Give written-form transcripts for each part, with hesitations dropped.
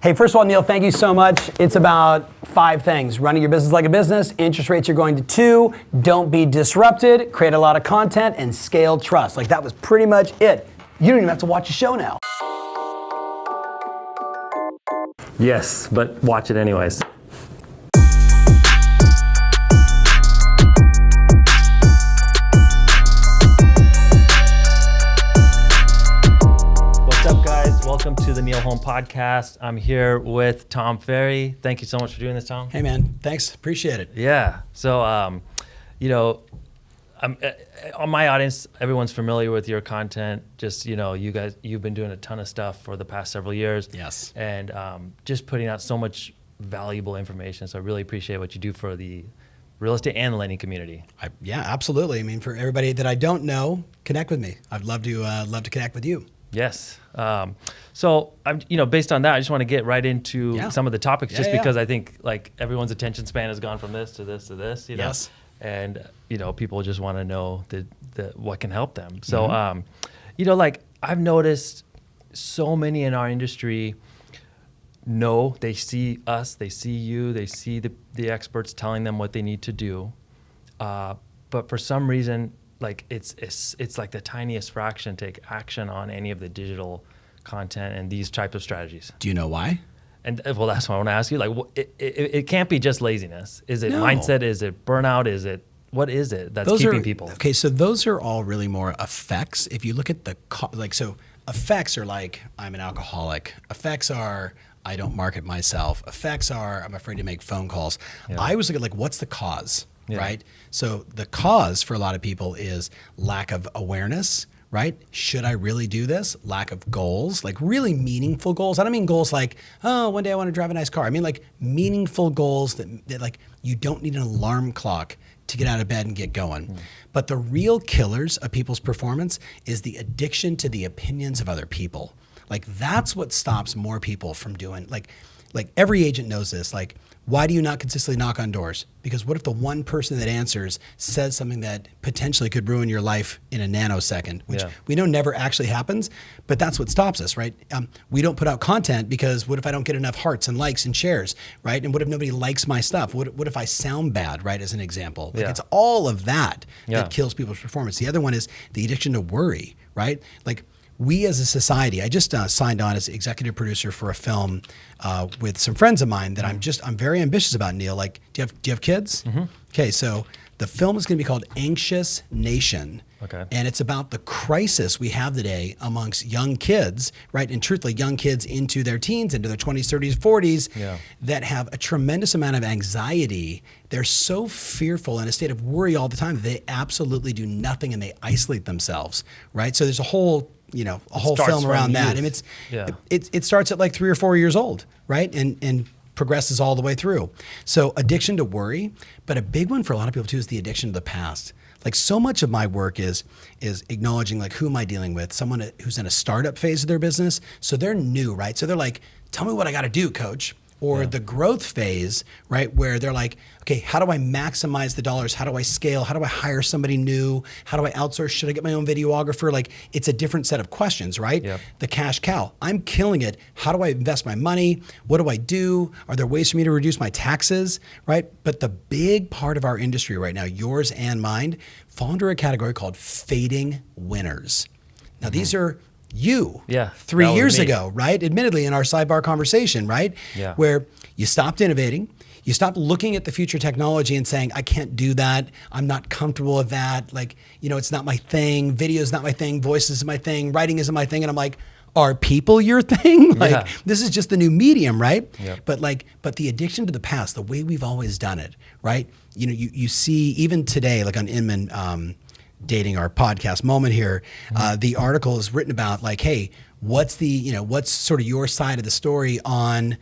Hey, first of all, Neel, thank you so much. It's about 5 things. Running your business like a business, interest rates are going to 2, don't be disrupted, create a lot of content, and scale trust. Like, that was pretty much it. You don't even have to watch a show now. Yes, but watch it anyways. Welcome to the NeelHome podcast. I'm here with Tom Ferry. Thank you so much for doing this, Tom. Hey man, thanks, appreciate it. Yeah, so on my audience, everyone's familiar with your content. Just, you've been doing a ton of stuff for the past several years. Yes. And just putting out so much valuable information. So I really appreciate what you do for the real estate and the lending community. Yeah, absolutely. I mean, for everybody that I don't know, connect with me. I'd love to connect with you. Yes. So I'm, based on that, I just want to get right into some of the topics, because I think like everyone's attention span has gone from this to this to this, Yes. And people just want to know what can help them. So, I've noticed so many in our industry they see us, they see you, they see the experts telling them what they need to do. But for some reason, like it's like the tiniest fraction take action on any of the digital content and these types of strategies. Do you know why? And well, that's what I want to ask you. Like, it can't be just laziness. Is it mindset? Is it burnout? What is it that's keeping people? Okay, so those are all really more effects. If you look at effects are like, I'm an alcoholic. Effects are, I don't market myself. Effects are, I'm afraid to make phone calls. Yeah. I always look at like, what's the cause? Yeah. Right? So the cause for a lot of people is lack of awareness, right? Should I really do this? Lack of goals, like really meaningful goals. I don't mean goals like, oh, one day I want to drive a nice car. I mean like meaningful goals that like you don't need an alarm clock to get out of bed and get going. But the real killers of people's performance is the addiction to the opinions of other people. Like that's what stops more people from doing, like every agent knows this, like, why do you not consistently knock on doors? Because what if the one person that answers says something that potentially could ruin your life in a nanosecond, which we know never actually happens, but that's what stops us, right? We don't put out content because what if I don't get enough hearts and likes and shares, right? And what if nobody likes my stuff? What if I sound bad, right, as an example? Like it's all of that that kills people's performance. The other one is the addiction to worry, right? Like, we as a society, I just signed on as executive producer for a film with some friends of mine that I'm very ambitious about, Neel. Like, do you have kids? Mm-hmm. Okay, so the film is going to be called Anxious Nation. Okay. And it's about the crisis we have today amongst young kids, right? And truthfully, young kids into their teens, into their 20s, 30s, 40s, that have a tremendous amount of anxiety. They're so fearful in a state of worry all the time that they absolutely do nothing and they isolate themselves, right? So there's a whole film around that. I mean, it starts at like 3 or 4 years old, right? And progresses all the way through. So addiction to worry, but a big one for a lot of people too is the addiction to the past. Like so much of my work is acknowledging like, who am I dealing with? Someone who's in a startup phase of their business. So they're new, right? So they're like, tell me what I got to do, coach. Or the growth phase, right, where they're like, okay, how do I maximize the dollars? How do I scale? How do I hire somebody new? How do I outsource? Should I get my own videographer? Like, it's a different set of questions, right? Yep. The cash cow, I'm killing it. How do I invest my money? What do I do? Are there ways for me to reduce my taxes, right? But the big part of our industry right now, yours and mine, fall under a category called fading winners. Now, these are you 3 years ago, right? Admittedly, in our sidebar conversation, right? Yeah. Where you stopped innovating, you stopped looking at the future technology and saying, I can't do that. I'm not comfortable with that. Like, it's not my thing. Video is not my thing. Voice is my thing. Writing isn't my thing. And I'm like, are people your thing? Like, this is just the new medium, right? Yep. But the addiction to the past, the way we've always done it, right? You see even today, like on Inman, dating our podcast moment here, the article is written about like, hey, what's sort of your side of the story on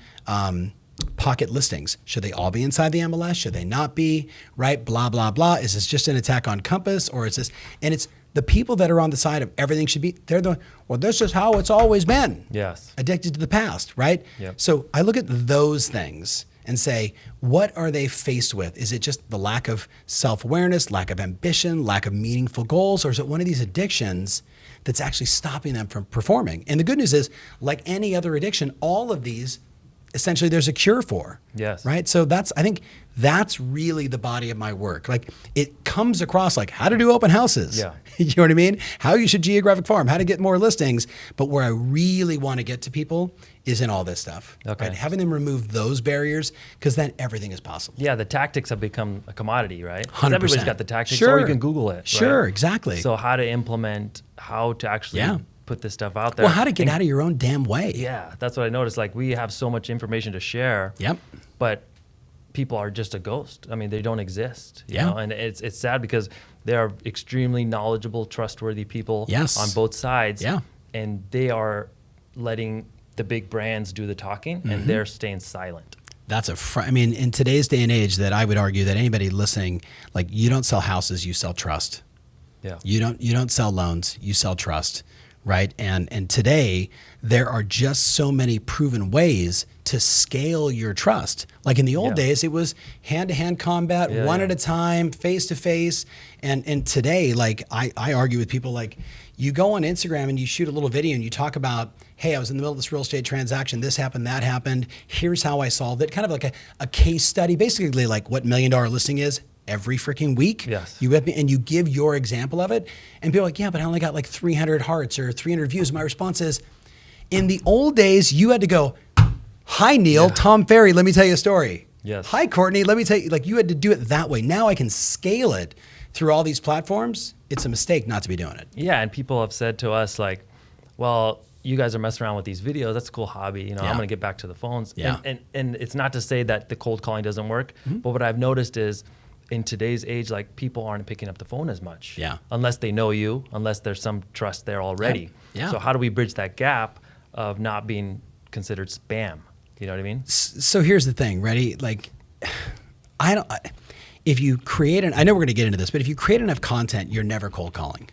pocket listings? Should they all be inside the MLS? Should they not be? Right? Blah, blah, blah. Is this just an attack on Compass, or is this? And it's the people that are on the side of everything should be, this is how it's always been. Yes. Addicted to the past, right? Yep. So I look at those things and say, what are they faced with? Is it just the lack of self-awareness, lack of ambition, lack of meaningful goals, or is it one of these addictions that's actually stopping them from performing? And the good news is, like any other addiction, all of these essentially there's a cure for. Yes. Right. So I think that's really the body of my work. Like it comes across like how to do open houses. Yeah. You know what I mean? How you should geographic farm, how to get more listings. But where I really want to get to people is in all this stuff. Okay. Right? Having them remove those barriers, because then everything is possible. Yeah, the tactics have become a commodity, right? 100%. Everybody's got the tactics, Sure. or you can Google it. Sure, right? exactly. So how to implement, how to actually put this stuff out there. Well, how to get out of your own damn way. Yeah, that's what I noticed. Like we have so much information to share. Yep. But people are just a ghost. I mean, they don't exist. You Yeah. know? And it's sad because they are extremely knowledgeable, trustworthy people Yes. on both sides. Yeah. And they are letting the big brands do the talking, and they're staying silent. That's I mean, in today's day and age, that I would argue that anybody listening, like you don't sell houses, you sell trust. Yeah. You don't sell loans, you sell trust, right? And today there are just so many proven ways to scale your trust. Like in the old days, it was hand-to-hand combat, one at a time, face-to-face. And today, like I argue with people, like you go on Instagram and you shoot a little video and you talk about, hey, I was in the middle of this real estate transaction, this happened, that happened, here's how I solved it. Kind of like a case study, basically like what $1 Million Listing is every freaking week. Yes. You with me? And you give your example of it. And people are like, yeah, but I only got like 300 hearts or 300 views. My response is, in the old days, you had to go, hi, Neel, Tom Ferry, let me tell you a story. Yes. Hi, Courtney, let me tell you, like you had to do it that way. Now I can scale it through all these platforms. It's a mistake not to be doing it. Yeah, and people have said to us like, well, you guys are messing around with these videos. That's a cool hobby. You know, I'm going to get back to the phones. Yeah. And it's not to say that the cold calling doesn't work, but what I've noticed is in today's age, like people aren't picking up the phone as much. Yeah. Unless they know you, unless there's some trust there already. Yeah. So how do we bridge that gap of not being considered spam? You know what I mean? So here's the thing, ready? Like, if you create I know we're going to get into this, but if you create enough content, you're never cold calling.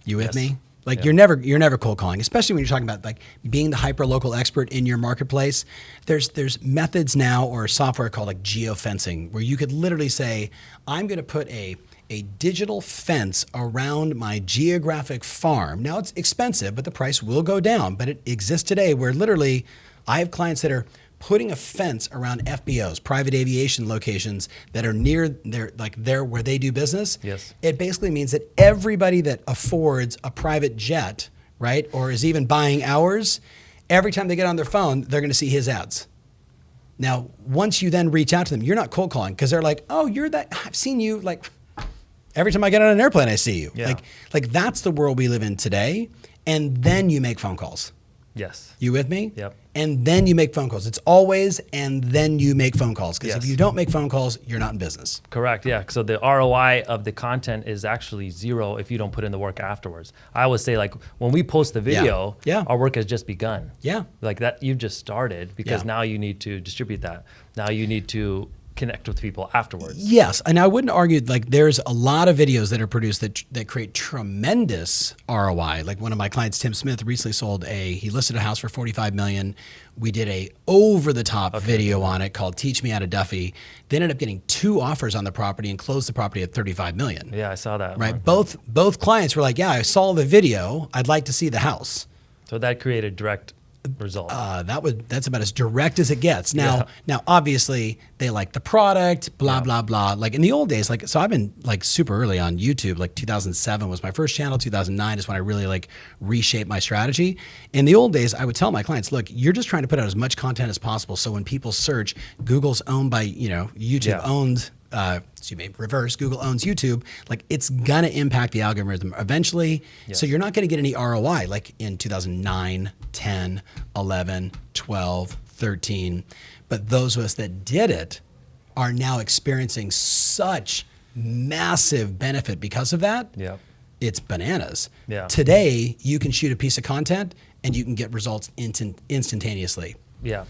You with me? Like you're never cold calling, especially when you're talking about like being the hyper local expert in your marketplace. There's methods now or software called like geofencing where you could literally say, I'm going to put a digital fence around my geographic farm. Now it's expensive, but the price will go down. But it exists today where literally I have clients that are putting a fence around FBOs, private aviation locations that are near their where they do business. Yes. It basically means that everybody that affords a private jet, right, or is even buying ours, every time they get on their phone, they're going to see his ads. Now, once you then reach out to them, you're not cold calling because they're like, oh, you're that, I've seen you, like every time I get on an airplane, I see you. Yeah. Like that's the world we live in today. And then you make phone calls. Yes. You with me? Yep. And then you make phone calls. It's always, and then you make phone calls. Because if Yes. you don't make phone calls, you're not in business. Correct. Yeah. So the ROI of the content is actually zero if you don't put in the work afterwards. I always say like when we post the video, Yeah. our work has just begun. Yeah. Like that you've just started because Yeah. now you need to distribute that. Now you need to connect with people afterwards. Yes, and I wouldn't argue, like there's a lot of videos that are produced that create tremendous ROI. Like one of my clients, Tim Smith, recently he listed a house for $45 million. We did a over-the-top video on it called Teach Me How to Duffy. They ended up getting 2 offers on the property and closed the property at $35 million. Yeah, I saw that. Right, one. both clients were like, yeah, I saw the video, I'd like to see the house. So that created direct result. That's about as direct as it gets. Now, obviously they like the product, blah, blah, blah. Like in the old days, like, so I've been like super early on YouTube, like 2007 was my first channel. 2009 is when I really like reshaped my strategy. In the old days, I would tell my clients, look, you're just trying to put out as much content as possible. So when people search, Google's owned by, YouTube owned, reverse, Google owns YouTube, like it's gonna impact the algorithm eventually. Yes. So you're not gonna get any ROI like in 2009, 10, 11, 12, 13. But those of us that did it are now experiencing such massive benefit because of that. Yeah. It's bananas. Yeah. Today, you can shoot a piece of content and you can get results instantaneously. Yeah.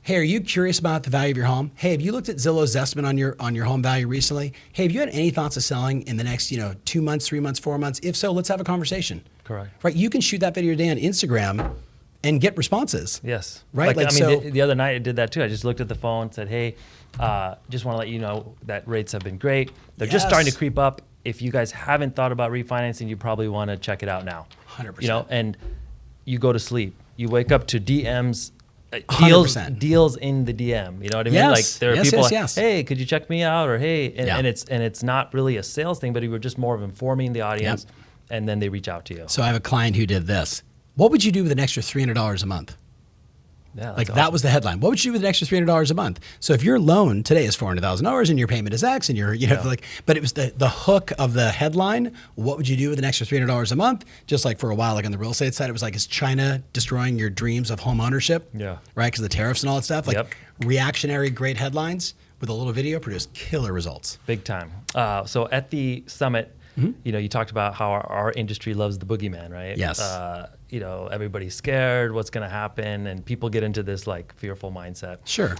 Hey, are you curious about the value of your home? Hey, have you looked at Zillow's estimate on your home value recently? Hey, have you had any thoughts of selling in the next 2 months, 3 months, 4 months? If so, let's have a conversation. Correct. Right? You can shoot that video today on Instagram and get responses. Yes. Right? The other night I did that too. I just looked at the phone, said, hey, just want to let you know that rates have been great. They're just starting to creep up. If you guys haven't thought about refinancing, you probably want to check it out now. 100%. And you go to sleep. You wake up to DMs deals in the DM. You know what I mean? Yes. Like there are Yes, people yes, like, yes. hey, could you check me out? Or hey, Yeah. and it's not really a sales thing, but we're just more of informing the audience, and then they reach out to you. So I have a client who did this. What would you do with an extra $300 a month? Yeah, Like that was the headline. What would you do with an extra $300 a month? So if your loan today is $400,000 and your payment is X and you're, but it was the hook of the headline. What would you do with an extra $300 a month? Just like for a while, like on the real estate side, it was like, is China destroying your dreams of home ownership? Yeah. Right. Because of the tariffs and all that stuff. Like Yep. reactionary, great headlines with a little video produced killer results. Big time. So at the summit, you talked about how our industry loves the boogeyman, right? Yes. Everybody's scared, what's going to happen, and people get into this like fearful mindset. Sure.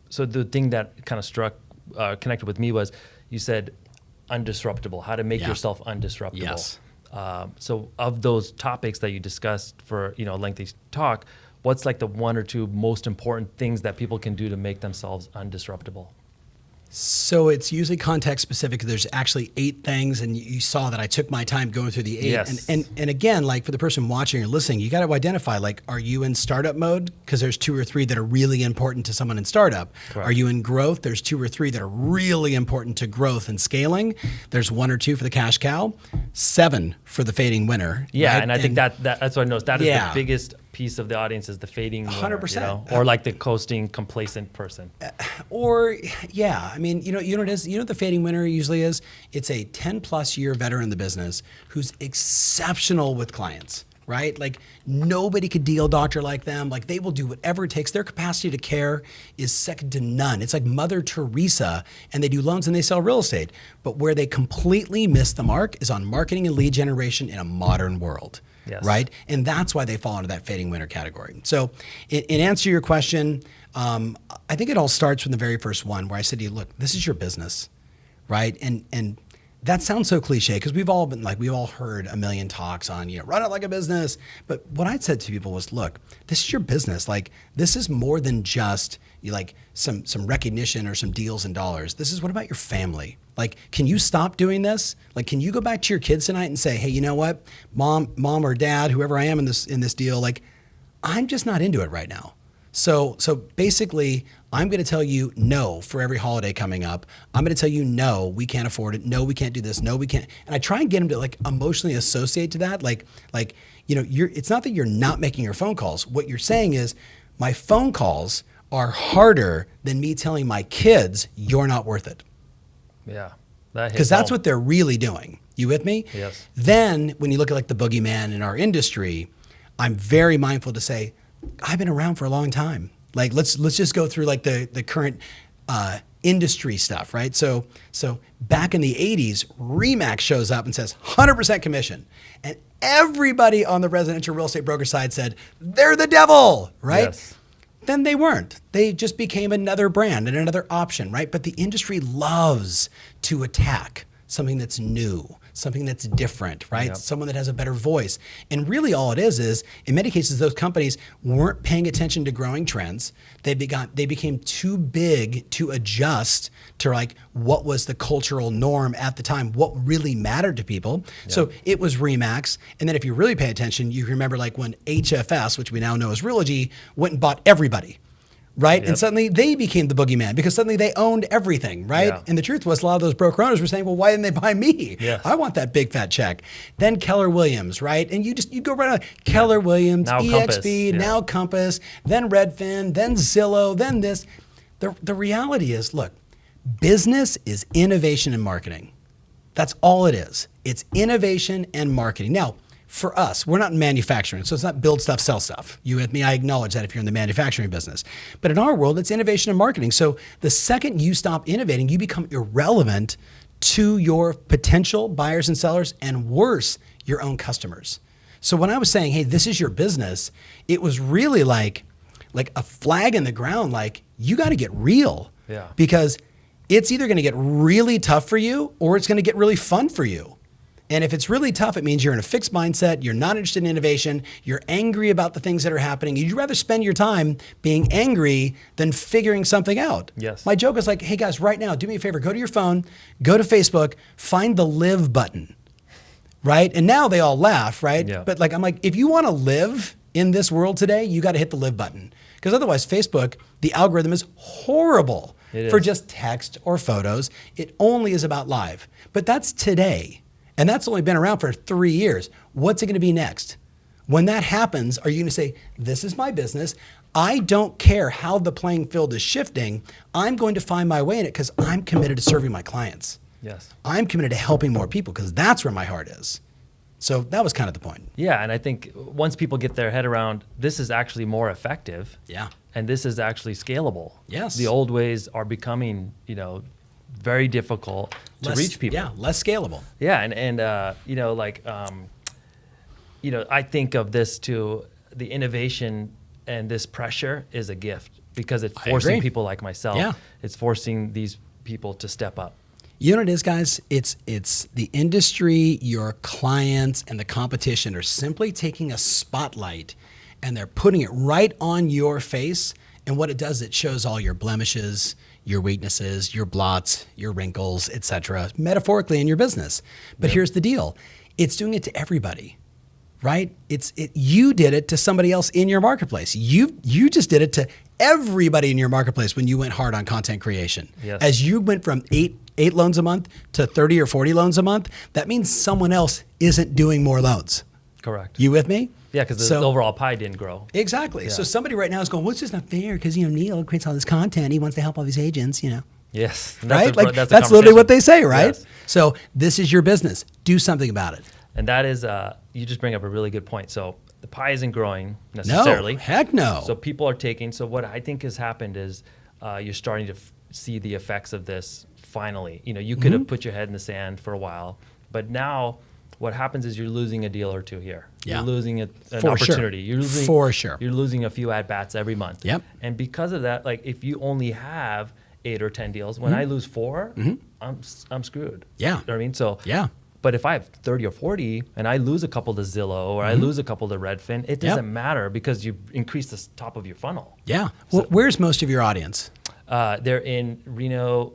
So the thing that kind of connected with me was you said undisruptible, how to make yourself undisruptible. Yes. So of those topics that you discussed for a lengthy talk, what's like the one or two most important things that people can do to make themselves undisruptible? So it's usually context specific. There's actually 8 things, and you saw that I took my time going through the 8. Yes. And again, like for the person watching or listening, you got to identify, like, are you in startup mode? Because there's 2 or 3 that are really important to someone in startup. Correct. Are you in growth? There's 2 or 3 that are really important to growth and scaling. There's 1 or 2 for the cash cow, 7 for the fading winner. Yeah, right? and I think that's what I noticed. That is Yeah. the biggest piece of the audience is the fading winner, 100%. or like the coasting, complacent person. Or, yeah, I mean, you know what it is? You know what the fading winner usually is? It's a 10+ year veteran in the business who's exceptional with clients, right? Like nobody could deal doctor like them. Like they will do whatever it takes. Their capacity to care is second to none. It's like Mother Teresa, and they do loans and they sell real estate. But where they completely miss the mark is on marketing and lead generation in a modern world. Yes. Right? And that's why they fall into that fading winner category. So in answer to your question, I think it all starts from the very first one where I said to you, look, this is your business, right? And that sounds so cliche because we've all heard a million talks on, run it like a business. But what I said to people was, look, this is your business. Like this is more than just some recognition or some deals and dollars. This is what about your family? Like, can you stop doing this? Like, can you go back to your kids tonight and say, hey, you know what, mom or dad, whoever I am in this deal, like, I'm just not into it right now. So basically, I'm going to tell you no for every holiday coming up. I'm going to tell you no, we can't afford it. No, we can't do this. No, we can't. And I try and get them to like emotionally associate to that. Like it's not that you're not making your phone calls. What you're saying is, my phone calls are harder than me telling my kids you're not worth it. Yeah. Because that's what they're really doing. You with me? Yes. Then when you look at like the boogeyman in our industry, I'm very mindful to say, I've been around for a long time. Like let's just go through like the current industry stuff, right? So back in the 80s, Remax shows up and says 100% commission. And everybody on the residential real estate broker side said, they're the devil, right? Yes. Then they weren't. They just became another brand and another option, right? But the industry loves to attack something that's new, something that's different, right? Yep. Someone that has a better voice. And really all it is in many cases, those companies weren't paying attention to growing trends. They became too big to adjust to like what was the cultural norm at the time, what really mattered to people. Yep. So it was Remax. And then if you really pay attention, you remember like when HFS, which we now know as Realogy, went and bought everybody. Right? Yep. And suddenly they became the boogeyman because suddenly they owned everything, right? Yeah. And the truth was a lot of those broker owners were saying, well, why didn't they buy me? Yes. I want that big fat check. Then Keller Williams, right? And you go right on. Keller Williams, Now EXP, Compass. now Compass, then Redfin, then Zillow, then this. The reality is, look, business is innovation and marketing. That's all it is. It's innovation and marketing. Now, for us, we're not in manufacturing, so it's not build stuff, sell stuff. You with me? I acknowledge that if you're in the manufacturing business. But in our world, it's innovation and marketing. So the second you stop innovating, you become irrelevant to your potential buyers and sellers, and worse, your own customers. So when I was saying, hey, this is your business, it was really like a flag in the ground, like you got to get real. Yeah. Because it's either going to get really tough for you or it's going to get really fun for you. And if it's really tough, it means you're in a fixed mindset, you're not interested in innovation, you're angry about the things that are happening. You'd rather spend your time being angry than figuring something out. Yes. My joke is like, hey guys, right now, do me a favor, go to your phone, go to Facebook, find the live button, right? And now they all laugh, right? Yeah. But like, I'm like, if you want to live in this world today, you got to hit the live button. Because otherwise, Facebook, the algorithm is horrible for is. just text or photos. It only is about live. But that's today. And that's only been around for 3 years. What's it going to be next? When that happens, are you going to say, this is my business. I don't care how the playing field is shifting. I'm going to find my way in it because I'm committed to serving my clients. Yes. I'm committed to helping more people because that's where my heart is. So that was kind of the point. Yeah, and I think once people get their head around, this is actually more effective. Yeah. And this is actually scalable. Yes. The old ways are becoming, very difficult to reach people. Yeah, less scalable. Yeah, and I think of this too, the innovation and this pressure is a gift because it's forcing people like myself. Yeah. It's forcing these people to step up. You know what it is, guys? It's the industry, your clients, and the competition are simply taking a spotlight and they're putting it right on your face. And what it does, it shows all your blemishes, your weaknesses, your blots, your wrinkles, etc., metaphorically in your business. But here's the deal. It's doing it to everybody, right? You did it to somebody else in your marketplace. You just did it to everybody in your marketplace when you went hard on content creation. Yes. As you went from eight loans a month to 30 or 40 loans a month, that means someone else isn't doing more loans. Correct. You with me? Yeah, because the overall pie didn't grow. Exactly. Yeah. So somebody right now is going, well, it's just not fair because, Neel creates all this content. He wants to help all these agents, Yes. And right? That's That's literally what they say, right? Yes. So this is your business. Do something about it. And that is, you just bring up a really good point. So the pie isn't growing necessarily. No, heck no. So people are taking, so what I think has happened is you're starting to see the effects of this finally. You could have put your head in the sand for a while, but now what happens is you're losing a deal or two here. Yeah. You're losing an For opportunity. Sure. You're losing, For sure. You're losing a few at-bats every month. Yep. And because of that, like if you only have 8 or 10 deals, when I lose 4, I'm screwed. Yeah. You know what I mean? So Yeah. But if I have 30 or 40 and I lose a couple to Zillow or I lose a couple to Redfin, it doesn't matter because you increase the top of your funnel. Yeah. Well, where's most of your audience? They're in Reno,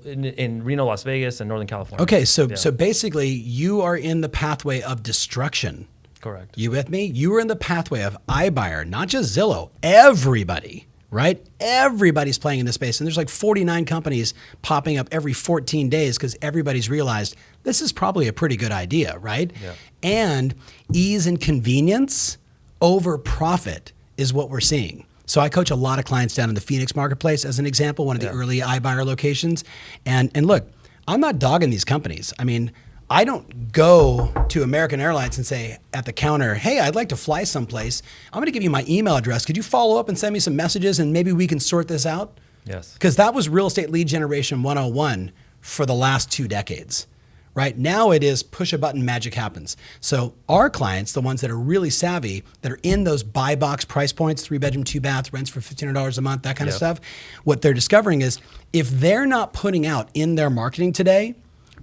Las Vegas, and Northern California. Okay, so basically you are in the pathway of destruction. Correct. You with me? You are in the pathway of iBuyer, not just Zillow, everybody, right? Everybody's playing in this space. And there's like 49 companies popping up every 14 days because everybody's realized this is probably a pretty good idea, right? Yeah. And ease and convenience over profit is what we're seeing. So I coach a lot of clients down in the Phoenix marketplace as an example, one of the early iBuyer locations. And look, I'm not dogging these companies. I mean, I don't go to American Airlines and say at the counter, hey, I'd like to fly someplace. I'm going to give you my email address. Could you follow up and send me some messages and maybe we can sort this out? Yes. Because that was real estate lead generation 101 for the last 2 decades. Right now it is push a button, magic happens. So our clients, the ones that are really savvy, that are in those buy box price points, 3-bedroom, 2-bath, rents for $1,500 a month, that kind of stuff, what they're discovering is if they're not putting out in their marketing today,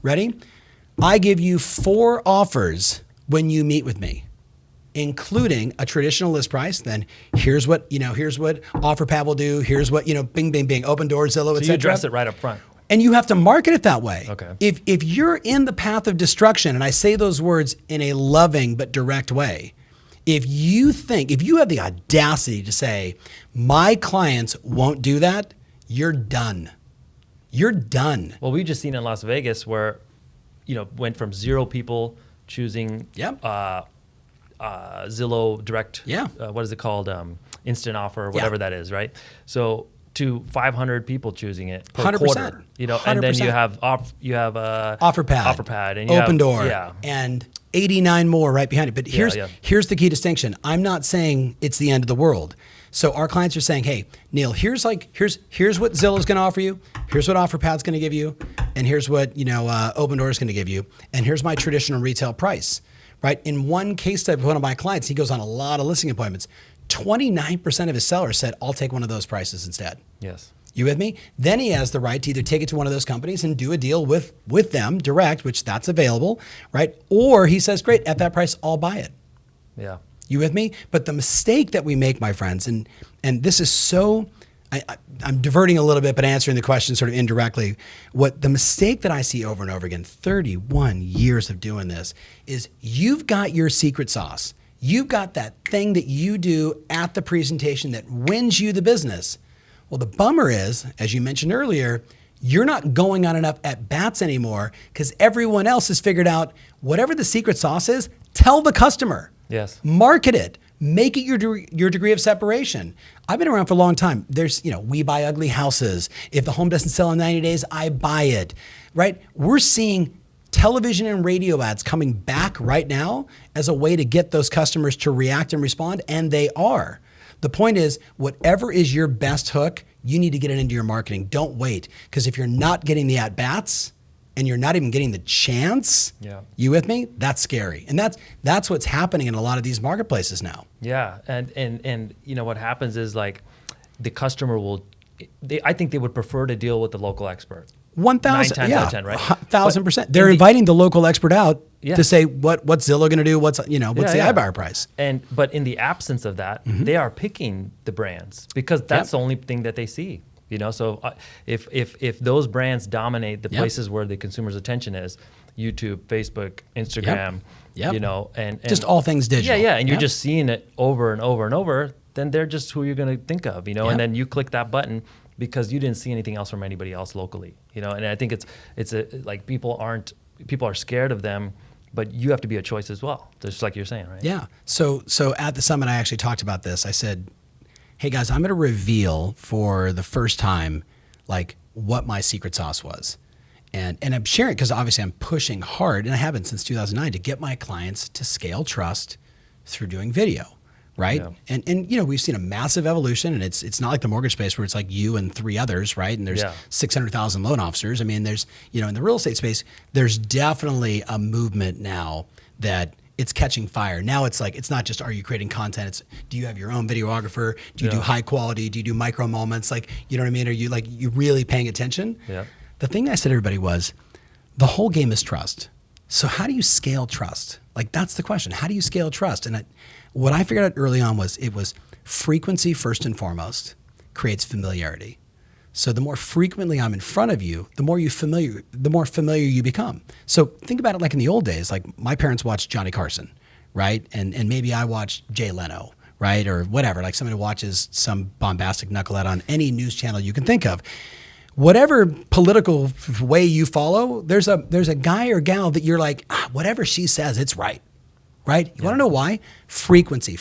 ready? I give you 4 offers when you meet with me, including a traditional list price. Then here's what OfferPad will do. Here's what, bing, bing, bing, open doors, Zillow, et So cetera. you address it right up front. And you have to market it that way. Okay. If you're in the path of destruction, and I say those words in a loving but direct way, if you have the audacity to say, my clients won't do that, you're done. You're done. Well, we've just seen in Las Vegas where, went from 0 people choosing Zillow direct, what is it called? Instant offer or whatever that is, right? So to 500 people choosing it per 100%. quarter, and then 100%. you have OfferPad, and you Open have, Door, and 89 more right behind it. But here's the key distinction. I'm not saying it's the end of the world. So our clients are saying, hey, Neel, here's what Zillow's going to offer you. Here's what OfferPad's going to give you. And here's what, Open Door is going to give you. And here's my traditional retail price, right? In one case study with one of my clients, he goes on a lot of listing appointments. 29% of his sellers said, I'll take one of those prices instead. Yes. You with me? Then he has the right to either take it to one of those companies and do a deal with them direct, which that's available, right? Or he says, great, at that price, I'll buy it. Yeah. You with me? But the mistake that we make, my friends, and this is so, I'm diverting a little bit, but answering the question sort of indirectly. What the mistake that I see over and over again, 31 years of doing this, is you've got your secret sauce. You've got that thing that you do at the presentation that wins you the business. Well, the bummer is, as you mentioned earlier, you're not going on enough at bats anymore because everyone else has figured out whatever the secret sauce is, tell the customer. Yes. Market it. Make it your degree of separation. I've been around for a long time. There's, we buy ugly houses. If the home doesn't sell in 90 days, I buy it, right? We're seeing television and radio ads coming back right now as a way to get those customers to react and respond, and they are. The point is, whatever is your best hook, you need to get it into your marketing. Don't wait, because if you're not getting the at-bats and you're not even getting the chance, you with me? That's scary. And that's what's happening in a lot of these marketplaces now. Yeah, and what happens is like the customer I think they would prefer to deal with the local expert. 1,000, 9 times out of 10, right? 1,000%. They're inviting the local expert out to say what's Zillow going to do, what's the iBuyer price. But in the absence of that, they are picking the brands because that's the only thing that they see. So if those brands dominate the places where the consumer's attention is, YouTube, Facebook, Instagram, and just all things digital. And you're just seeing it over and over and over, then they're just who you're going to think of, and then you click that button because you didn't see anything else from anybody else locally, and I think it's like people are scared of them, but you have to be a choice as well, just like you're saying, right? Yeah. So at the summit, I actually talked about this. I said, hey guys, I'm going to reveal for the first time, like what my secret sauce was. And I'm sharing it because obviously I'm pushing hard, and I have been since 2009, to get my clients to scale trust through doing video, right? Yeah. And we've seen a massive evolution, and it's not like the mortgage space where it's like you and 3 others, right? And there's 600,000 loan officers. I mean, there's, in the real estate space, there's definitely a movement now that it's catching fire. Now it's like, it's not just, are you creating content? It's, do you have your own videographer? Do you do high quality? Do you do micro moments? Like, you know what I mean? Are you really paying attention? Yeah. The thing I said to everybody was, the whole game is trust. So how do you scale trust? Like, that's the question. How do you scale trust? And what I figured out early on was it was frequency first and foremost creates familiarity. So the more frequently I'm in front of you, the more familiar you become. So think about it like in the old days, like my parents watched Johnny Carson, right? And maybe I watched Jay Leno, right? Or whatever, like somebody watches some bombastic knucklehead on any news channel you can think of. Whatever political way you follow, there's a guy or gal that you're like, whatever she says, it's right. Right? You want to know why? Frequency. You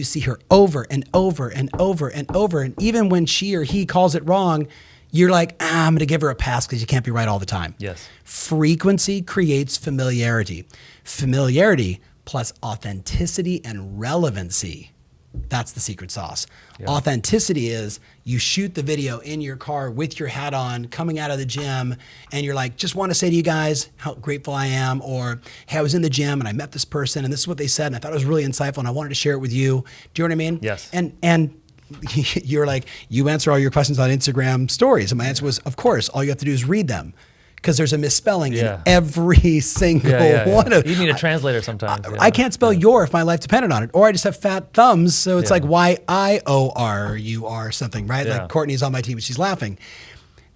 see her over and over and over and over. And even when she or he calls it wrong, you're like, I'm going to give her a pass because you can't be right all the time. Yes. Frequency creates familiarity. Familiarity plus authenticity and relevancy. That's the secret sauce. Yeah. Authenticity is you shoot the video in your car with your hat on, coming out of the gym, and you're like, just want to say to you guys how grateful I am, or hey, I was in the gym and I met this person and this is what they said and I thought it was really insightful and I wanted to share it with you. Do you know what I mean? Yes. And you're like, you answer all your questions on Instagram stories. And my answer was, of course, all you have to do is read them. Because there's a misspelling in every single one of them. You need a translator sometimes. I can't spell your if my life depended on it. Or I just have fat thumbs, so it's like YIORUR something, right? Like Courtney's on my team and she's laughing.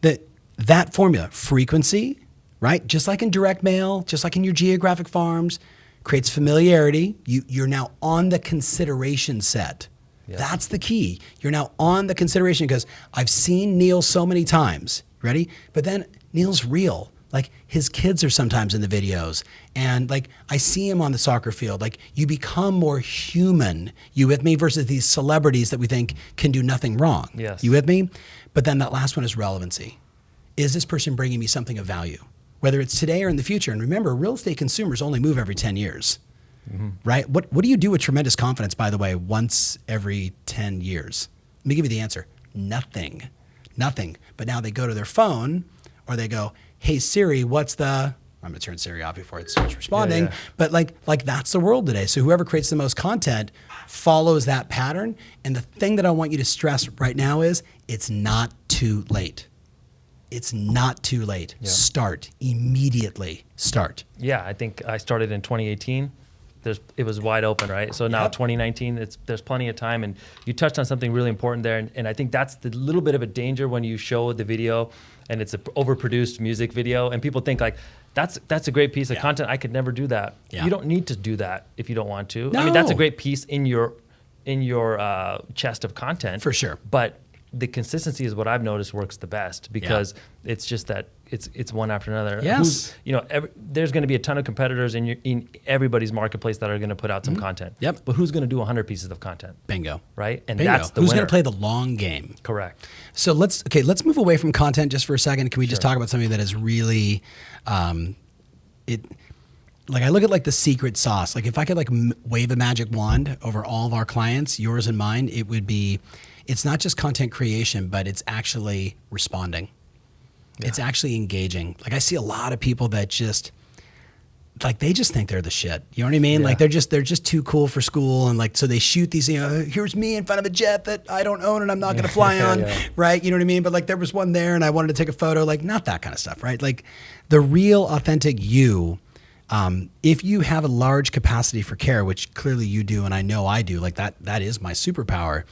That formula, frequency, right? Just like in direct mail, just like in your geographic farms, creates familiarity. You're now on the consideration set. Yep. That's the key. You're now on the consideration because I've seen Neel so many times. Ready? But then Neel's real. Like his kids are sometimes in the videos and like I see him on the soccer field. Like you become more human, you with me, versus these celebrities that we think can do nothing wrong. Yes. You with me? But then that last one is relevancy. Is this person bringing me something of value? Whether it's today or in the future. And remember, real estate consumers only move every 10 years, right? What do you do with tremendous confidence, by the way, once every 10 years? Let me give you the answer. Nothing. But now they go to their phone or they go, hey Siri, what's the, I'm gonna turn Siri off before it starts responding. But like that's the world today. So whoever creates the most content follows that pattern. And the thing that I want you to stress right now is it's not too late. It's not too late. Start immediately. Start. Yeah, I think I started in 2018. it was wide open, right? So now 2019, there's plenty of time, and you touched on something really important there, and I think that's the little bit of a danger when you show the video and it's an overproduced music video, and people think like, that's a great piece of content. I could never do that. You don't need to do that if you don't want to. No. I mean, that's a great piece in your chest of content. For sure. But the consistency is what I've noticed works the best, because it's just that it's one after another. Yes. There's going to be a ton of competitors in everybody's marketplace that are going to put out some content. Yep. But who's going to do 100 pieces of content? Bingo. Right? And Bingo. that's the Who's winner. going to play the long game? Correct. So let's move away from content just for a second. Can we just talk about something that is really, like I look at like the secret sauce. Like if I could like wave a magic wand over all of our clients, yours and mine, it would be, it's not just content creation, but it's actually responding. Yeah. It's actually engaging. Like I see a lot of people that just, like they just think they're the shit. You know what I mean? Yeah. Like they're just too cool for school, and like so they shoot these. Here's me in front of a jet that I don't own and I'm not going to fly on, right? You know what I mean? But like there was one there, and I wanted to take a photo. Like not that kind of stuff, right? Like the real, authentic you. If you have a large capacity for care, which clearly you do, and I know I do, like that is my superpower.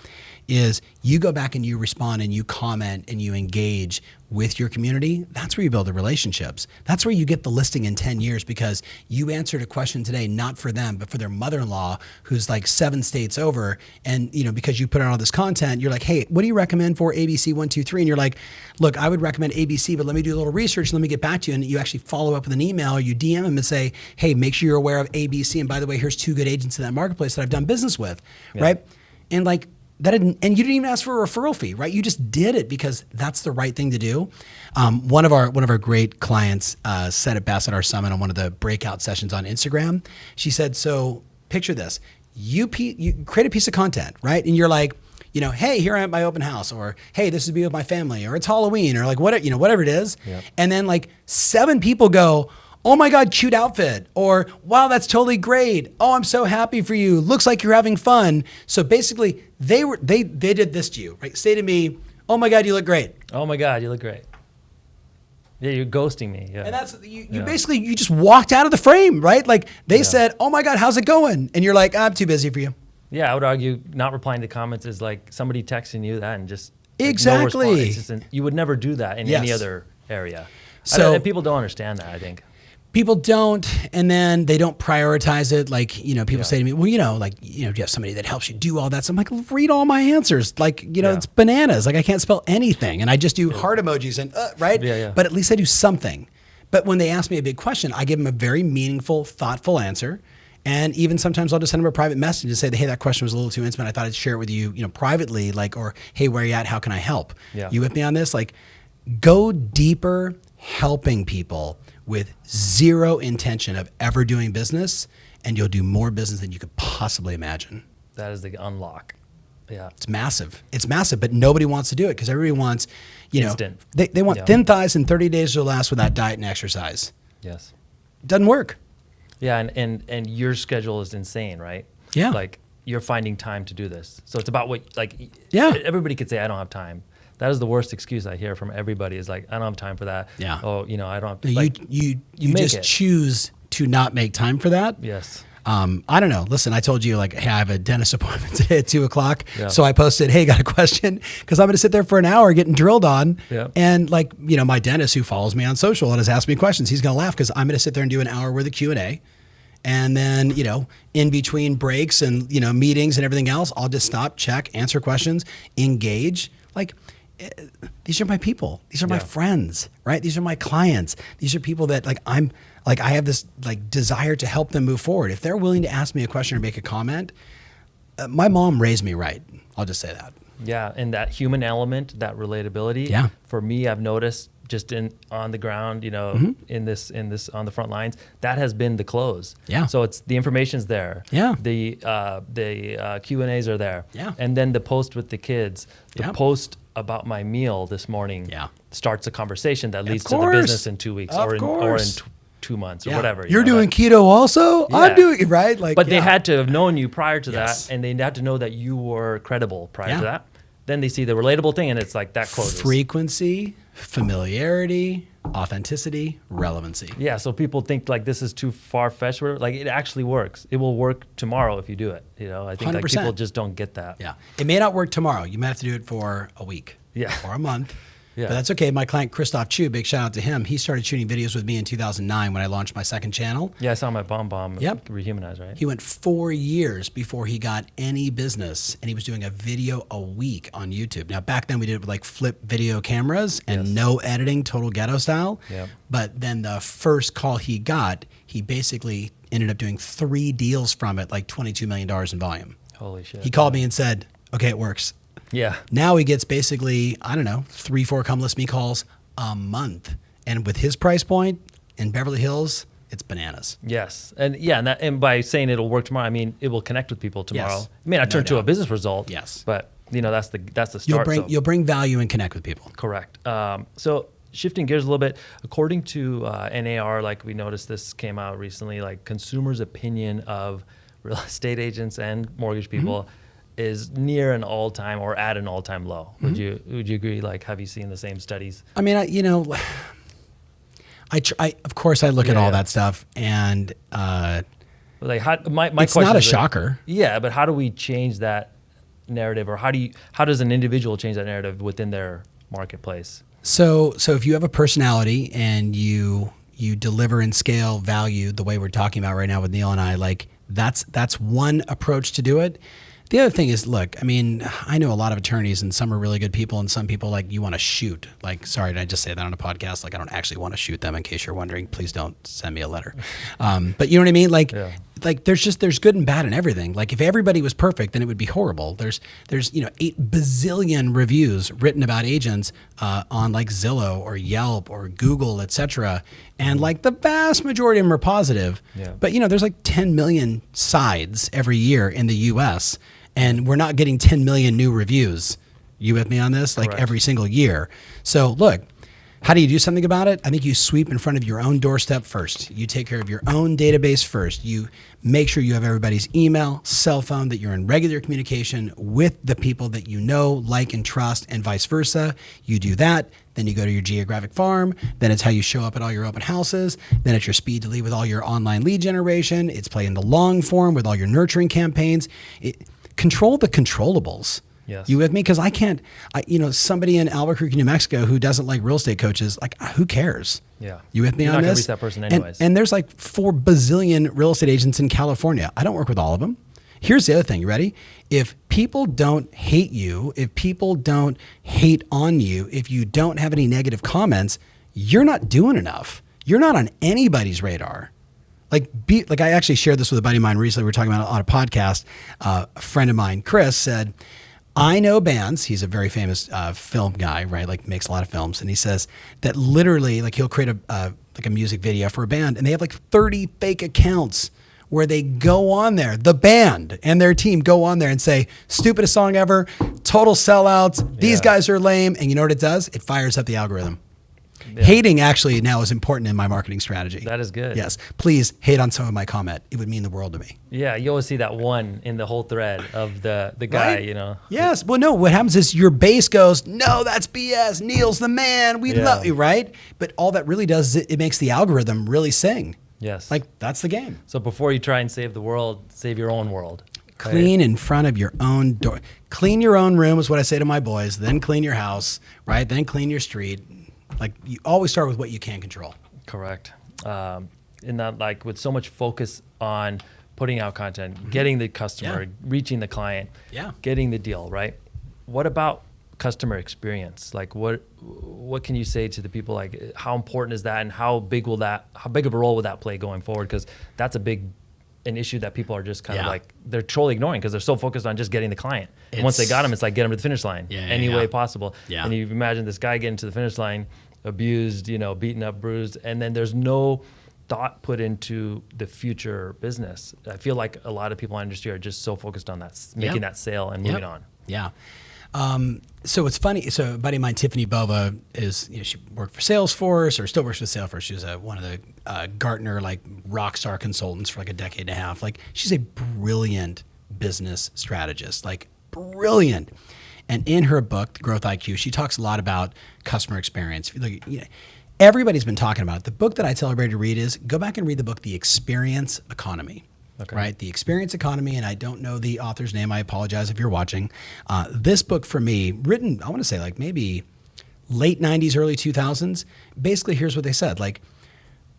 Is you go back and you respond and you comment and you engage with your community. That's where you build the relationships. That's where you get the listing in 10 years, because you answered a question today, not for them, but for their mother-in-law who's like 7 states over. And because you put out all this content, you're like, hey, what do you recommend for ABC 1, 2, 3? And you're like, look, I would recommend ABC, but let me do a little research. Let me get back to you. And you actually follow up with an email, or you DM them and say, hey, make sure you're aware of ABC. And by the way, here's 2 good agents in that marketplace that I've done business with, right? And like, and you didn't even ask for a referral fee, right? You just did it because that's the right thing to do. One of our great clients said it best at our summit on one of the breakout sessions on Instagram. She said, "So picture this: you create a piece of content, right? And you're like, hey, here I am at my open house, or hey, this is me with my family, or it's Halloween, or like whatever it is, and then like 7 people go." Oh my God, cute outfit. Or, wow, that's totally great. Oh, I'm so happy for you. Looks like you're having fun. So basically they did this to you, right? Say to me, oh my God, you look great. Oh my God, you look great. Yeah, you're ghosting me. Yeah. And that's, you basically, you just walked out of the frame, right? Like they said, oh my God, how's it going? And you're like, I'm too busy for you. Yeah, I would argue not replying to comments is like somebody texting you that and just exactly. No response. You would never do that in any other area. So people don't understand that, I think. People don't, and then they don't prioritize it. Like, people say to me, well, you have somebody that helps you do all that. So I'm like, read all my answers. Like, it's bananas. Like I can't spell anything. And I just do heart emojis and, right? Yeah. But at least I do something. But when they ask me a big question, I give them a very meaningful, thoughtful answer. And even sometimes I'll just send them a private message to say, hey, that question was a little too intimate. I thought I'd share it with you, privately, like, or, hey, where are you at? How can I help? Yeah. You with me on this? Like, go deeper helping people with zero intention of ever doing business, and you'll do more business than you could possibly imagine. That is the unlock. Yeah. It's massive. It's massive, but nobody wants to do it because everybody wants, instant. They want thin thighs in 30 days or less without diet and exercise. Yes. Doesn't work. Yeah, and your schedule is insane, right? Yeah. Like you're finding time to do this. So it's about everybody could say, I don't have time. That is the worst excuse I hear from everybody is like, I don't have time for that. Yeah. Oh, I don't have you just choose to not make time for that. Yes. I don't know. Listen, I told you like, hey, I have a dentist appointment today at 2:00. Yeah. So I posted, hey, got a question? Because I'm going to sit there for an hour getting drilled on. Yeah. And like, my dentist who follows me on social and has asked me questions, he's going to laugh because I'm going to sit there and do an hour worth of Q&A. And then, in between breaks and, meetings and everything else, I'll just stop, check, answer questions, engage. Like, these are my people. These are my friends, right? These are my clients. These are people that I have this like desire to help them move forward. If they're willing to ask me a question or make a comment, my mom raised me right. I'll just say that. Yeah, and that human element, that relatability. Yeah. For me, I've noticed just on the ground, in this on the front lines, that has been the close. Yeah. So it's the information's there. Yeah. The Q&As are there. Yeah. And then the post with the kids, the post about my meal this morning starts a conversation that leads to the business in 2 weeks or in 2 months or whatever. You're doing keto also? Yeah. I'm doing it, right? Like, but they had to have known you prior to that, and they had to know that you were credible prior to that. Then they see the relatable thing, and it's like that closes. Frequency, familiarity, authenticity, relevancy. Yeah, so people think like this is too far-fetched. Like it actually works. It will work tomorrow if you do it. I think like 100%. people just don't get that. Yeah, it may not work tomorrow. You might have to do it for a week, or a month. Yeah. But that's okay. My client, Christoph Chu, big shout out to him. He started shooting videos with me in 2009 when I launched my second channel. Yeah, I saw my Bomb Yep. Rehumanize, right? He went 4 years before he got any business, and he was doing a video a week on YouTube. Now, back then we did it with like flip video cameras and no editing, total ghetto style. Yep. But then the first call he got, he basically ended up doing 3 deals from it, like $22 million in volume. Holy shit. He called me and said, okay, it works. Yeah. Now he gets basically, I don't know, 3-4 come list me calls a month. And with his price point in Beverly Hills, it's bananas. Yes. And by saying it'll work tomorrow, I mean, it will connect with people tomorrow. Yes. It may not turn to a doubt. business result. Yes. But that's the start. You'll bring value and connect with people. Correct. So shifting gears a little bit, according to NAR, like we noticed this came out recently, like consumers' opinion of real estate agents and mortgage people is near an all-time or at an all-time low. Would you agree? Like, have you seen the same studies? I mean, I of course I look at all that stuff, and Like, my it's question not a is, like, shocker. yeah, but how do we change that narrative, or how does an individual change that narrative within their marketplace? So if you have a personality and you deliver and scale value the way we're talking about right now with Neel and I, like that's one approach to do it. The other thing is, look, I mean, I know a lot of attorneys, and some are really good people, and some people, like, you want to shoot. Like, sorry, did I just say that on a podcast? Like, I don't actually want to shoot them, in case you're wondering. Please don't send me a letter. But you know what I mean? Like, there's good and bad in everything. Like, if everybody was perfect, then it would be horrible. There's 8 bazillion reviews written about agents on like Zillow or Yelp or Google, etc. And like the vast majority of them are positive. Yeah. But there's like 10 million sides every year in the U.S. and we're not getting 10 million new reviews. You with me on this? Like, correct, every single year. So look, how do you do something about it? I think you sweep in front of your own doorstep first. You take care of your own database first. You make sure you have everybody's email, cell phone, that you're in regular communication with the people that you know, like, and trust, and vice versa. You do that. Then you go to your geographic farm. Then it's how you show up at all your open houses. Then it's your speed to lead with all your online lead generation. It's playing the long form with all your nurturing campaigns. Control the controllables. Yes. You with me? Because somebody in Albuquerque, New Mexico who doesn't like real estate coaches, like, who cares? Yeah. You with me You're on not gonna this? reach that person anyways. And there's like 4 bazillion real estate agents in California. I don't work with all of them. Here's the other thing. You ready? If people don't hate you, if people don't hate on you, if you don't have any negative comments, you're not doing enough. You're not on anybody's radar. Like I actually shared this with a buddy of mine recently. We were talking about it on a podcast. A friend of mine, Chris, said, I know bands. He's a very famous film guy, right? Like, makes a lot of films. And he says that literally, like, he'll create a music video for a band, and they have like 30 fake accounts where they go on there, the band and their team go on there and say, stupidest song ever, total sellouts, these guys are lame. And you know what it does? It fires up the algorithm. Yeah. Hating actually now is important in my marketing strategy. That is good. Yes. Please hate on some of my comment. It would mean the world to me. Yeah, you always see that one in the whole thread of the guy, right? Yes. Well, no, what happens is your base goes, no, that's BS. Neil's the man. We love you, right? But all that really does is it makes the algorithm really sing. Yes. Like, that's the game. So before you try and save the world, save your own world. Clean in front of your own door. Clean your own room is what I say to my boys. Then clean your house, right? Then clean your street. Like, you always start with what you can control. Correct. In that, like, with so much focus on putting out content, getting the customer, reaching the client, getting the deal, right? What about customer experience? Like, what can you say to the people? Like, how important is that, and how big of a role will that play going forward? Because that's an issue that people are just kind of like, they're totally ignoring because they're so focused on just getting the client. And once they got them, it's like, get them to the finish line any way possible. Yeah. And you imagine this guy getting to the finish line, abused, beaten up, bruised, and then there's no thought put into the future business. I feel like a lot of people in the industry are just so focused on that, making that sale and moving on. Yeah. So it's funny. So a buddy of mine, Tiffany Bova, is, she worked for Salesforce, or still works with Salesforce. She was one of the Gartner, like, rock star consultants for like a decade and a half. Like, she's a brilliant business strategist, like, brilliant. And in her book, The Growth IQ, she talks a lot about customer experience. Like, everybody's been talking about it. The book that I tell everybody to read is go back and read the book, The Experience Economy. Okay. Right? The Experience Economy, and I don't know the author's name. I apologize if you're watching. This book for me, written, I want to say like maybe late 90s, early 2000s. Basically, here's what they said. Like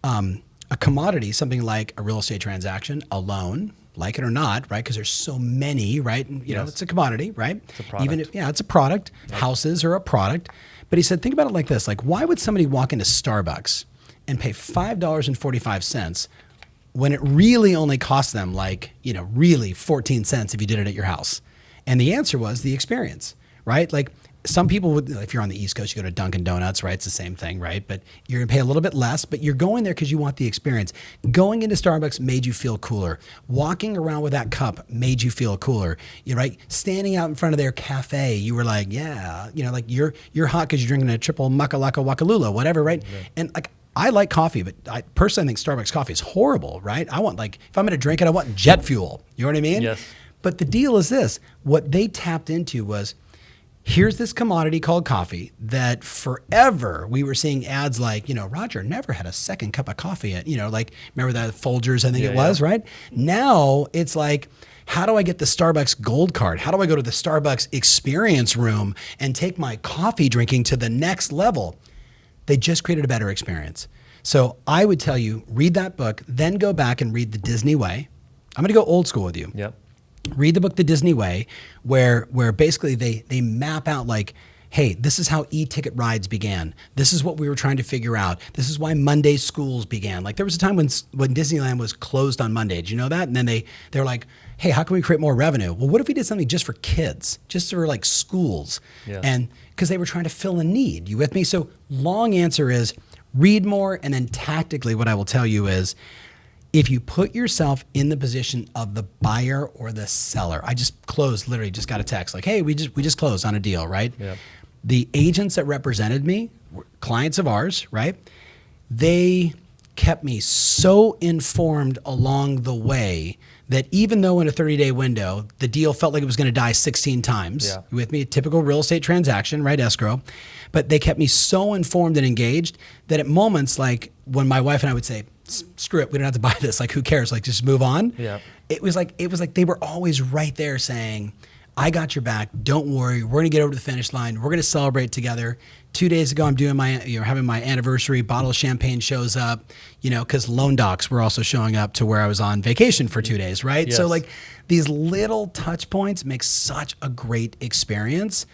a commodity, something like a real estate transaction, a loan, like it or not, right? Because there's so many, right? And, you know, it's a commodity, right? It's a product. Even if, it's a product. Yep. Houses are a product. But he said, think about it like this. Like, why would somebody walk into Starbucks and pay $5.45 when it really only cost them like, really 14 cents if you did it at your house? And the answer was the experience, right? Like some people would, if you're on the East Coast, you go to Dunkin' Donuts, right? It's the same thing, right? But you're gonna pay a little bit less, but you're going there because you want the experience. Going into Starbucks made you feel cooler. Walking around with that cup made you feel cooler. You're right. Standing out in front of their cafe, you were like, like you're hot because you're drinking a triple Makalaka Wakalula, whatever, right? Yeah. And like, I like coffee, but I personally think Starbucks coffee is horrible, right? I want if I'm gonna drink it, I want jet fuel. You know what I mean? Yes. But the deal is this, what they tapped into was, here's this commodity called coffee that forever we were seeing ads like, Roger never had a second cup of coffee at, remember that Folgers, I think it was, right? Now it's like, how do I get the Starbucks Gold Card? How do I go to the Starbucks experience room and take my coffee drinking to the next level? They just created a better experience. So I would tell you, read that book, then go back and read The Disney Way. I'm gonna go old school with you. Yep. Read the book, The Disney Way, where basically they map out like, hey, this is how e-ticket rides began. This is what we were trying to figure out. This is why Monday schools began. Like there was a time when Disneyland was closed on Monday. Did you know that? And then they were like, hey, how can we create more revenue? Well, what if we did something just for kids, just for like schools? Yes. And because they were trying to fill a need. You with me? So long answer is read more, and then tactically what I will tell you is, if you put yourself in the position of the buyer or the seller, I just closed, literally just got a text like, hey, we just closed on a deal, right? Yep. The agents that represented me, were clients of ours, right? They kept me so informed along the way that even though in a 30-day window, the deal felt like it was going to die 16 times, You with me, a typical real estate transaction, right, escrow, but they kept me so informed and engaged that at moments like when my wife and I would say, screw it, we don't have to buy this, like who cares, like just move on. Yeah. It was like they were always right there saying, I got your back, don't worry, we're gonna get over to the finish line, we're gonna celebrate together. 2 days ago, I'm doing having my anniversary, bottle of champagne shows up, because loan docs were also showing up to where I was on vacation for 2 days, right? Yes. So like these little touch points make such a great experience.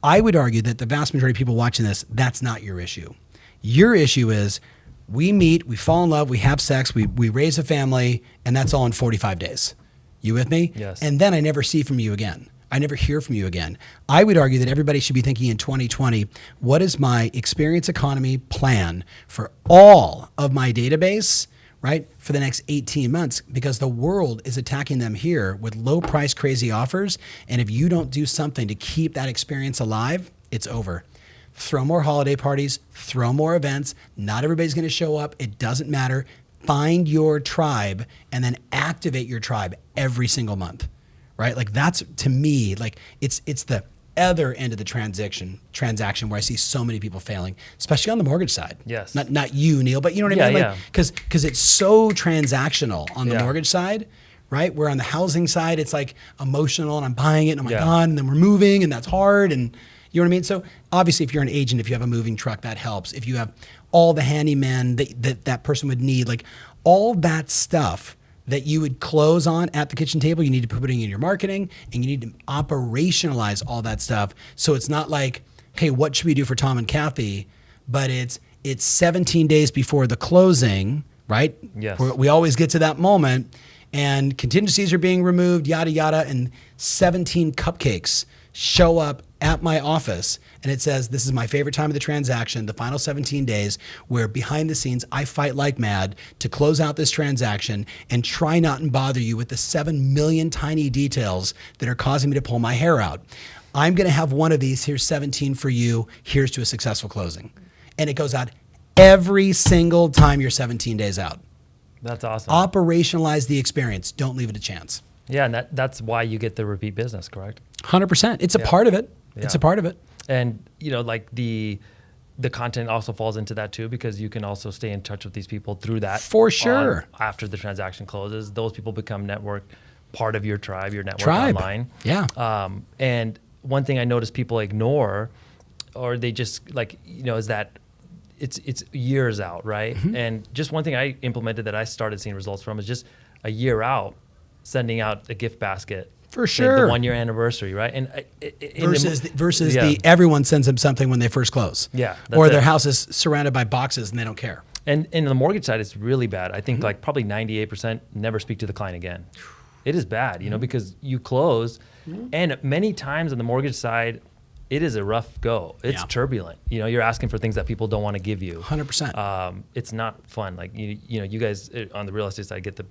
I would argue that the vast majority of people watching this, that's not your issue. Your issue is, we meet, we fall in love, we have sex, we raise a family, and that's all in 45 days. You with me? Yes. And then I never see from you again. I never hear from you again. I would argue that everybody should be thinking in 2020, what is my experience economy plan for all of my database, right, for the next 18 months? Because the world is attacking them here with low price, crazy offers. And if you don't do something to keep that experience alive, it's over. Throw more holiday parties, throw more events. Not everybody's going to show up. It doesn't matter. Find your tribe and then activate your tribe every single month, right? Like that's, to me, like it's the other end of the transaction where I see so many people failing, especially on the mortgage side. Yes. Not you, Neil, but you know what I mean? Like, because it's so transactional on the mortgage side, right? Where on the housing side, it's like emotional and I'm buying it and I'm like, God, and then we're moving and that's hard. And you know what I mean? So obviously if you're an agent, if you have a moving truck, that helps. If you have all the handyman that person would need, like all that stuff that you would close on at the kitchen table, you need to put it in your marketing and you need to operationalize all that stuff. So it's not like, hey, what should we do for Tom and Kathy? But it's 17 days before the closing, right? Yes. We always get to that moment and contingencies are being removed, yada, yada, and 17 cupcakes show up at my office and it says, this is my favorite time of the transaction, the final 17 days, where behind the scenes, I fight like mad to close out this transaction and try not and bother you with the 7 million tiny details that are causing me to pull my hair out. I'm gonna have one of these, here's 17 for you, here's to a successful closing. And it goes out every single time you're 17 days out. That's awesome. Operationalize the experience, don't leave it a chance. Yeah, and that's why you get the repeat business, correct? 100%. It's a part of it. It's a part of it. And like the the content also falls into that too, because you can also stay in touch with these people through that. For sure. After the transaction closes, those people become part of your tribe, your network online. Yeah. And one thing I notice people ignore, or they just like, is that it's years out, right? Mm-hmm. And just one thing I implemented that I started seeing results from is just a year out, sending out a gift basket. For sure. The 1 year anniversary, right? And versus everyone sends them something when they first close. Yeah. Or their house is surrounded by boxes and they don't care. And in the mortgage side, it's really bad. I think like probably 98% never speak to the client again. It is bad, because you close, and many times on the mortgage side, it is a rough go. It's turbulent. You're asking for things that people don't want to give you. 100%. It's not fun. Like you guys on the real estate side get the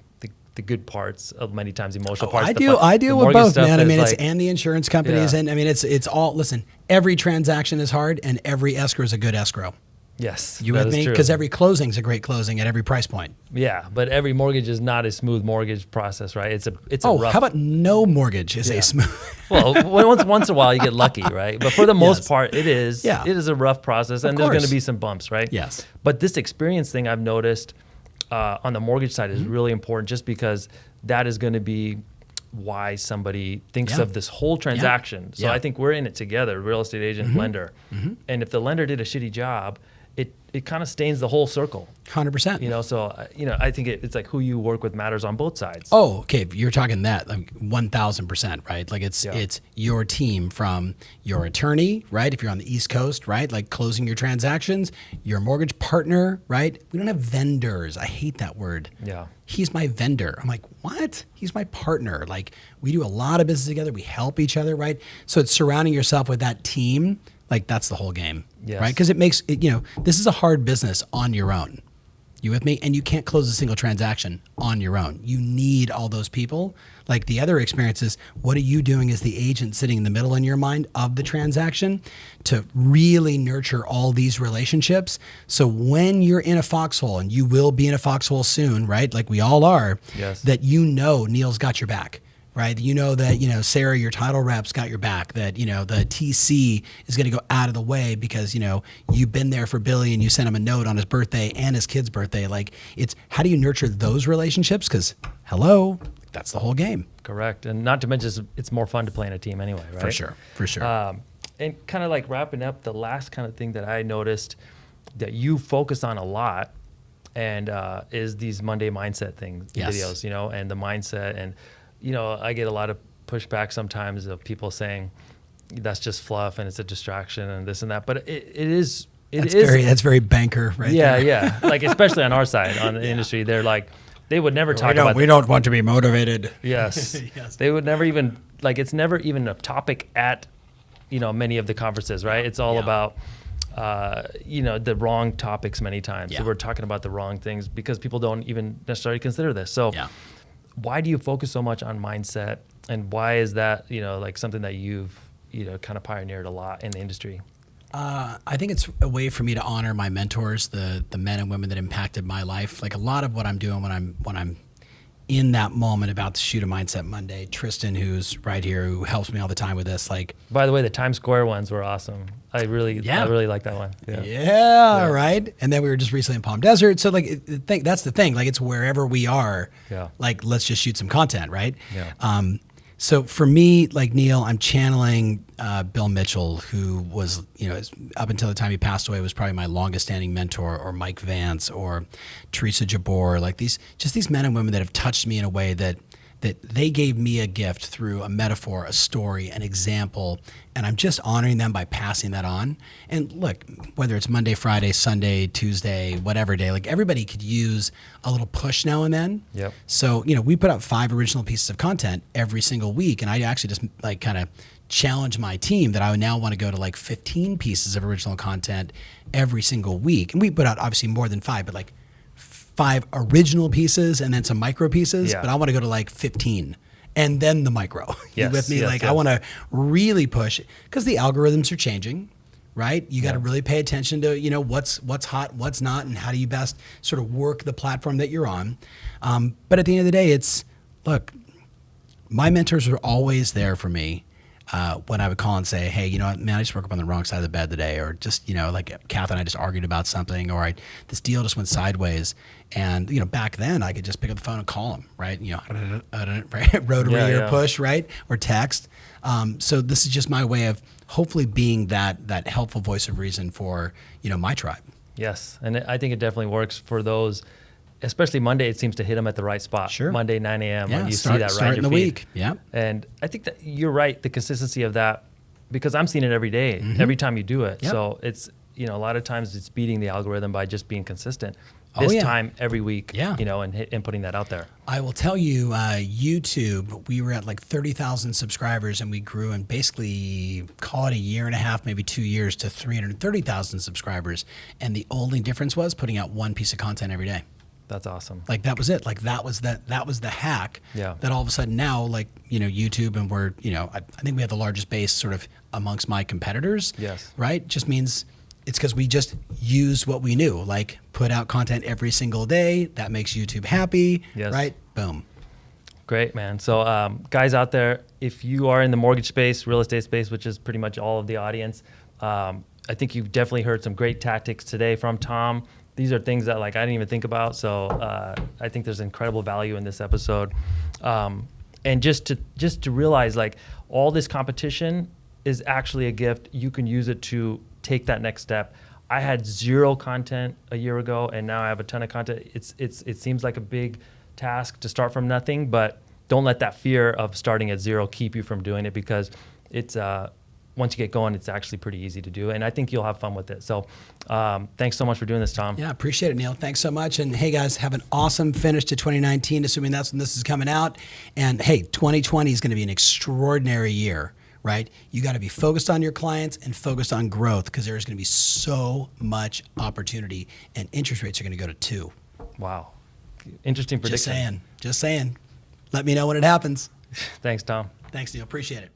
good parts of many times emotional parts. I deal with both, man. I mean, it's like, and the insurance companies, and I mean, it's all. Listen, every transaction is hard, and every escrow is a good escrow. Yes, you with me? Because every closing is a great closing at every price point. Yeah, but every mortgage is not a smooth mortgage process, right? It's a rough. How about no mortgage is a smooth? Well, once in a while you get lucky, right? But for the most part, it is. Yeah. It is a rough process, and there's going to be some bumps, right? Yes. But this experience thing I've noticed on the mortgage side is really important, just because that is going to be why somebody thinks of this whole transaction. So I think we're in it together, real estate agent, lender. And if the lender did a shitty job, it kind of stains the whole circle. 100%. So I think it's like who you work with matters on both sides. Oh, okay. You're talking that like 1,000%, right? Like it's your team, from your attorney, right? If you're on the East Coast, right? Like closing your transactions, your mortgage partner, right? We don't have vendors. I hate that word. Yeah. He's my vendor. I'm like, what? He's my partner. Like, we do a lot of business together. We help each other, right? So it's surrounding yourself with that team. Like, that's the whole game, right? Because it makes it, this is a hard business on your own. You with me? And you can't close a single transaction on your own. You need all those people. Like, the other experience is, what are you doing as the agent sitting in the middle in your mind of the transaction to really nurture all these relationships? So when you're in a foxhole, and you will be in a foxhole soon, right? Like we all are, that Neel's got your back. Right, that Sarah, your title rep's got your back. That the TC is going to go out of the way because you've been there for Billy and you sent him a note on his birthday and his kid's birthday. Like, it's how do you nurture those relationships? Because that's the whole game. Correct, and not to mention it's more fun to play in a team anyway, right? For sure. And kind of like wrapping up, the last kind of thing that I noticed that you focus on a lot, and is these Monday mindset videos, and the mindset and. I get a lot of pushback sometimes of people saying that's just fluff and it's a distraction and this and that. But that's very banker, right? Yeah. Like, especially on our side, on the industry, they're like, they would never talk about. We don't want to be motivated. Yes. They would never even it's never even a topic at many of the conferences, right? It's all about the wrong topics many times. So we're talking about the wrong things because people don't even necessarily consider this. So. Yeah. Why do you focus so much on mindset, and why is that, something that you've, kind of pioneered a lot in the industry? I think it's a way for me to honor my mentors, the men and women that impacted my life. Like, a lot of what I'm doing when I'm in that moment about to shoot a Mindset Monday, Tristan, who's right here, who helps me all the time with this. Like, by the way, the Times Square ones were awesome. I really like that one. Yeah, right. And then we were just recently in Palm Desert. So that's the thing. Like, it's wherever we are. Yeah. Like, let's just shoot some content, right? Yeah. So for me, like Neel, I'm channeling Bill Mitchell, who was, up until the time he passed away, was probably my longest standing mentor, or Mike Vance, or Teresa Jabor, like these men and women that have touched me in a way that they gave me a gift through a metaphor, a story, an example, and I'm just honoring them by passing that on. And look, whether it's Monday, Friday, Sunday, Tuesday, whatever day, like, everybody could use a little push now and then. Yep. So, we put out 5 original pieces of content every single week, and I actually just kind of challenge my team that I would now want to go to 15 pieces of original content every single week. And we put out obviously more than 5, but 5 original pieces and then some micro pieces, but I want to go to 15 and then the micro. You with me? I want to really push, because the algorithms are changing, right? You got to really pay attention to, what's hot, what's not, and how do you best sort of work the platform that you're on. But at the end of the day, look, my mentors were always there for me. when I would call and say, hey, you know what, man, I just woke up on the wrong side of the bed today, or just, you know, like Kath and I just argued about something, or this deal just went sideways. And, you know, back then I could just pick up the phone and call them, right? You know, right? Rotary or push, right? Or text. So this is just my way of hopefully being that helpful voice of reason for, you know, my tribe. Yes. And I think it definitely works for those, especially Monday. It seems to hit them at the right spot. Sure. Monday, 9 a.m. Yeah, when you see that right in the your feed. week. Yeah. And I think that you're right. The consistency of that, because I'm seeing it every day, every time you do it. Yep. So it's, you know, a lot of times it's beating the algorithm by just being consistent. This time every week, you know, and putting that out there. I will tell you, YouTube, we were at like 30,000 subscribers, and we grew in basically, call it a year and a half, maybe 2 years, to 330,000 subscribers. And the only difference was putting out one piece of content every day. That's awesome. Like that was it. Like that was the hack. Yeah. That all of a sudden now, like, you know, YouTube, and we're, you know, I think we have the largest base sort of amongst my competitors. Yes. Right? Just means it's because we just used what we knew, like put out content every single day. That makes YouTube happy. Yes. Right? Boom. Great, man. So guys out there, if you are in the mortgage space, real estate space, which is pretty much all of the audience, I think you've definitely heard some great tactics today from Tom. These are things that like I didn't even think about. So I think there's incredible value in this episode. And just to realize, like, all this competition is actually a gift. You can use it to take that next step. I had 0 content a year ago, and now I have a ton of content. It seems like a big task to start from nothing, but don't let that fear of starting at 0 keep you from doing it, because it's once you get going, it's actually pretty easy to do, and I think you'll have fun with it. So thanks so much for doing this, Tom. Yeah, appreciate it, Neel. Thanks so much. And hey, guys, have an awesome finish to 2019, assuming that's when this is coming out. And hey, 2020 is going to be an extraordinary year, right? You got to be focused on your clients and focused on growth, because there's going to be so much opportunity, and interest rates are going to go to 2. Wow. Interesting prediction. Just saying. Let me know when it happens. Thanks, Tom. Thanks, Neel. Appreciate it.